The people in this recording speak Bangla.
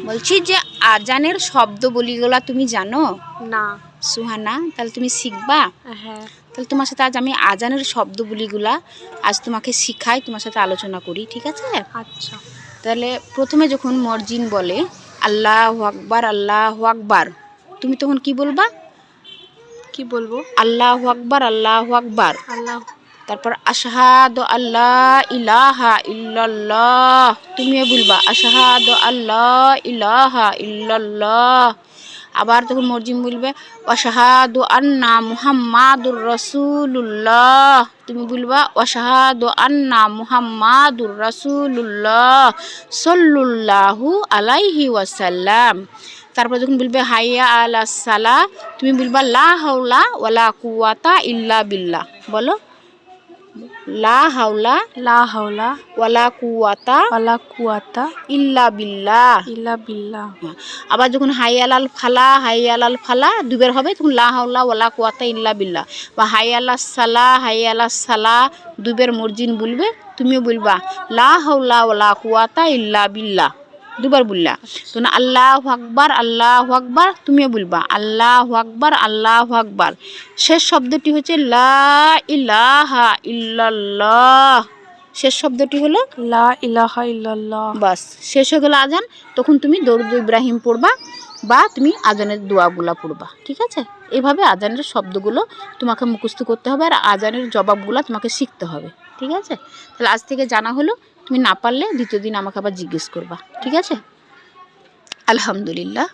বলছি যে আজানের শব্দবলীগুলা তুমি জানো? না। সুহানা, তাহলে তুমি শিখবা? হ্যাঁ। তাহলে তোমার সাথে আজ আমি আজানের শব্দবলীগুলা আজ তোমাকে শিখাই, তোমার সাথে আলোচনা করি, ঠিক আছে? আচ্ছা। তাহলে প্রথমে যখন মর্জিন বলে আল্লাহু আকবার আল্লাহু আকবার, তুমি তখন কি বলবা? কি বলবো? আল্লাহু আকবার আল্লাহু আকবার। আল্লাহ। তারপর আশহাদু আল্লা ইলাহা ইল্লাল্লাহ, তুমিও বলবা আশহাদু আল্লা ইলাহা ইল্লাল্লাহ। আবার তখন মর্জিম বলবে ওয়াশহাদু আন্না মুহাম্মাদুর রাসূলুল্লাহ, তুমি বলবা ওয়াশহাদু আন্না মুহাম্মাদুর রাসূলুল্লাহ সাল্লাল্লাহু আলাইহি ওয়াসাল্লাম। তারপর যখন বলবে হাইয়া আলাস সালাহ, তুমি বলবা লা হাওলা ওয়ালা কুওয়াতা ইল্লা বিল্লাহ। বলো লা হাওলা লা হাওলা ওয়ালা কুওয়াতা ওয়ালা কুওয়াতা ইল্লা বিল্লাহ। ইল্লা বিল্লাহ। আবার যখন হাইয়ালাল ফালা হাইয়ালাল ফালা দুবার হবে, তখন লা হাওলা ওয়ালা কুওয়াতা ইল্লা বিল্লাহ। বা হাইয়ালাস সালা দুবার মর্জিন বলবে, তুমিও বলবা লা হাওলা ওয়ালা কুওয়াতা ইল্লা বিল্লাহ, দুবার বললা। তখন আল্লাহু আকবার, তুমিও বলবা আল্লাহু আকবার। শেষ শব্দটি হচ্ছে লা ইলাহা ইল্লাল্লাহ। শেষ শব্দটি হলো লা ইলাহা ইল্লাল্লাহ। বাস, শেষ হয়ে গেল আজান। তখন তুমি দরুদ ইব্রাহিম পড়বা বা তুমি আজানের দোয়াগুলা পড়বা, ঠিক আছে? এইভাবে আজানের শব্দগুলো তোমাকে মুখস্থ করতে হবে, আর আজানের জবাবগুলো তোমাকে শিখতে হবে, ঠিক আছে? তাহলে আজ থেকে জানা হলো। তুমি না পারলে দ্বিতীয় দিন আমাকে আবার জিজ্ঞেস করবা, ঠিক আছে? আলহামদুলিল্লাহ।